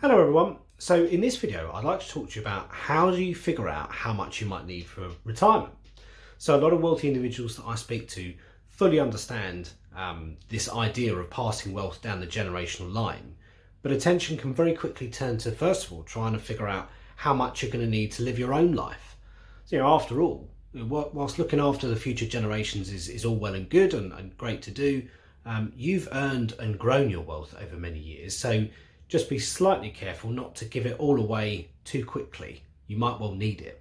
Hello everyone. So in this video, I'd like to talk to you about how do you figure out how much you might need for retirement. So a lot of wealthy individuals that I speak to fully understand this idea of passing wealth down the generational line, but attention can very quickly turn to, first of all, trying to figure out how much you're going to need to live your own life. So, after all, whilst looking after the future generations is all well and good and great to do, you've earned and grown your wealth over many years. So just be slightly careful not to give it all away too quickly. You might well need it.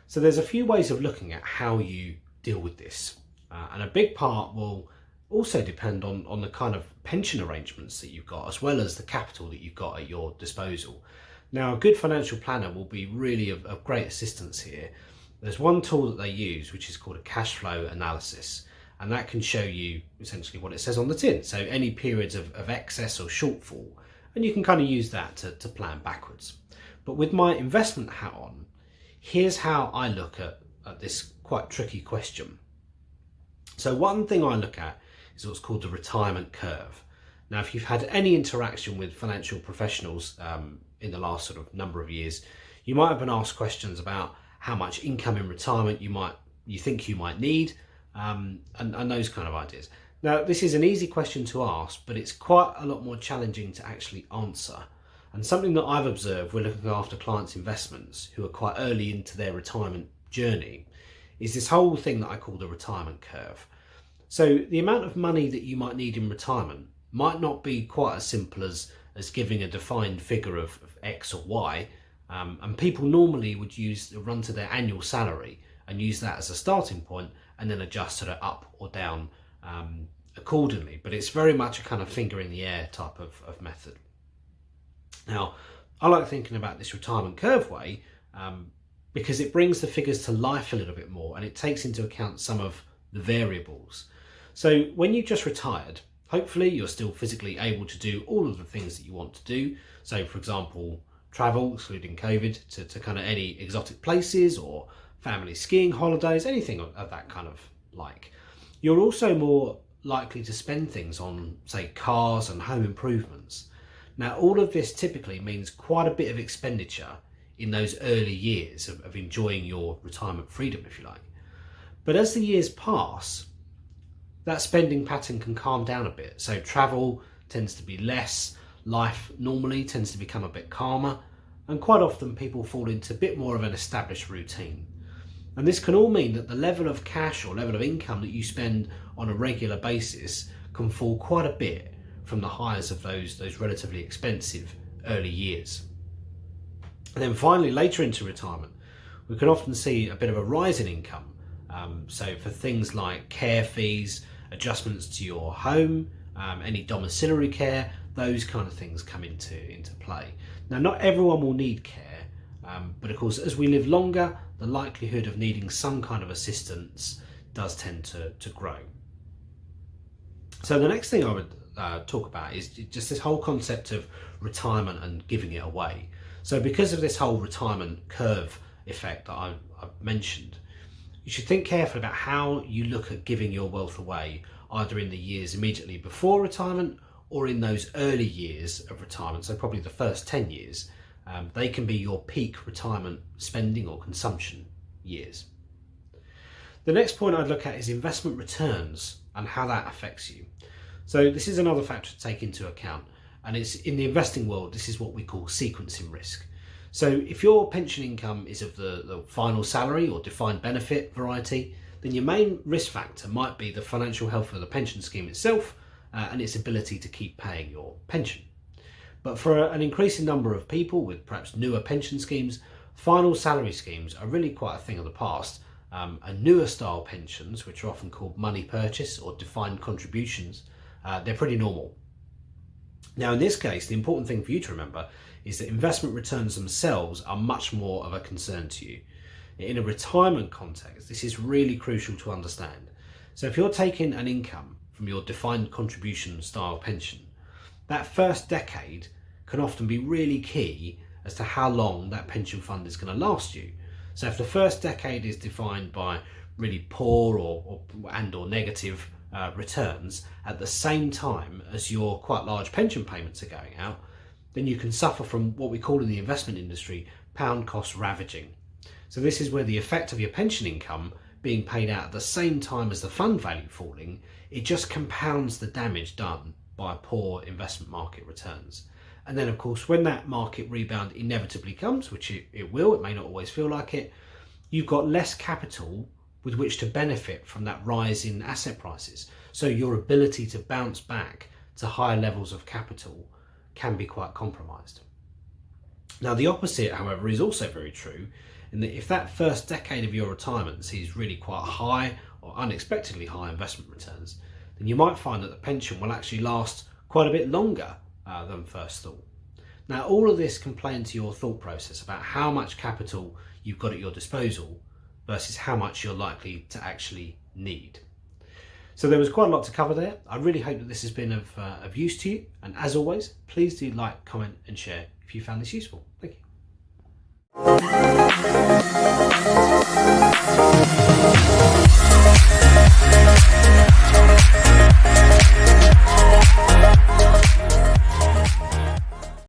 So there's a few ways of looking at how you deal with this. And a big part will also depend on the kind of pension arrangements that you've got, as well as the capital that you've got at your disposal. Now, a good financial planner will be really of great assistance here. There's one tool that they use, which is called a cash flow analysis. And that can show you essentially what it says on the tin. So any periods of excess or shortfall, and you can kind of use that to plan backwards. But with my investment hat on, here's how I look at this quite tricky question. So one thing I look at is what's called the retirement curve. Now, if you've had any interaction with financial professionals in the last sort of number of years, you might have been asked questions about how much income in retirement you think you might need, and those kind of ideas. Now, this is an easy question to ask, but it's quite a lot more challenging to actually answer. And something that I've observed when looking after clients' investments who are quite early into their retirement journey is this whole thing that I call the retirement curve. So the amount of money that you might need in retirement might not be quite as simple as giving a defined figure of X or Y. And people normally would run to their annual salary and use that as a starting point and then adjust sort of up or down accordingly. But it's very much a kind of finger in the air type of method. Now, I like thinking about this retirement curve way because it brings the figures to life a little bit more and it takes into account some of the variables. So when you've just retired, hopefully you're still physically able to do all of the things that you want to do. So for example, travel, excluding COVID, to kind of any exotic places or family skiing holidays, anything of that kind of like. You're also more likely to spend things on, say, cars and home improvements. Now, all of this typically means quite a bit of expenditure in those early years of enjoying your retirement freedom, if you like. But as the years pass, that spending pattern can calm down a bit. So travel tends to be less, life normally tends to become a bit calmer, and quite often people fall into a bit more of an established routine. And this can all mean that the level of cash or level of income that you spend on a regular basis can fall quite a bit from the highs of those relatively expensive early years. And then finally, later into retirement, we can often see a bit of a rise in income. So for things like care fees, adjustments to your home, any domiciliary care, those kind of things come into play. Now, not everyone will need care, but of course, as we live longer, the likelihood of needing some kind of assistance does tend to grow. So the next thing I would talk about is just this whole concept of retirement and giving it away. So because of this whole retirement curve effect that I've mentioned, you should think carefully about how you look at giving your wealth away, either in the years immediately before retirement or in those early years of retirement, so probably the first 10 years. They can be your peak retirement spending or consumption years. The next point I'd look at is investment returns and how that affects you. So this is another factor to take into account, and it's in the investing world, this is what we call sequencing risk. So if your pension income is of the final salary or defined benefit variety, then your main risk factor might be the financial health of the pension scheme itself and its ability to keep paying your pension. But for an increasing number of people with perhaps newer pension schemes, final salary schemes are really quite a thing of the past. And newer style pensions, which are often called money purchase or defined contributions, they're pretty normal. Now, in this case, the important thing for you to remember is that investment returns themselves are much more of a concern to you. In a retirement context, this is really crucial to understand. So if you're taking an income from your defined contribution style pension, that first decade can often be really key as to how long that pension fund is going to last you. So if the first decade is defined by really poor or negative returns at the same time as your quite large pension payments are going out, then you can suffer from what we call in the investment industry pound cost ravaging. So this is where the effect of your pension income being paid out at the same time as the fund value falling, it just compounds the damage done by poor investment market returns. And then of course, when that market rebound inevitably comes, which it will, it may not always feel like it, you've got less capital with which to benefit from that rise in asset prices. So your ability to bounce back to higher levels of capital can be quite compromised. Now the opposite, however, is also very true, in that if that first decade of your retirement sees really quite high or unexpectedly high investment returns, then you might find that the pension will actually last quite a bit longer than first thought. Now all of this can play into your thought process about how much capital you've got at your disposal versus how much you're likely to actually need. So there was quite a lot to cover there. I really hope that this has been of use to you. And as always, please do like, comment and share if you found this useful. Thank you.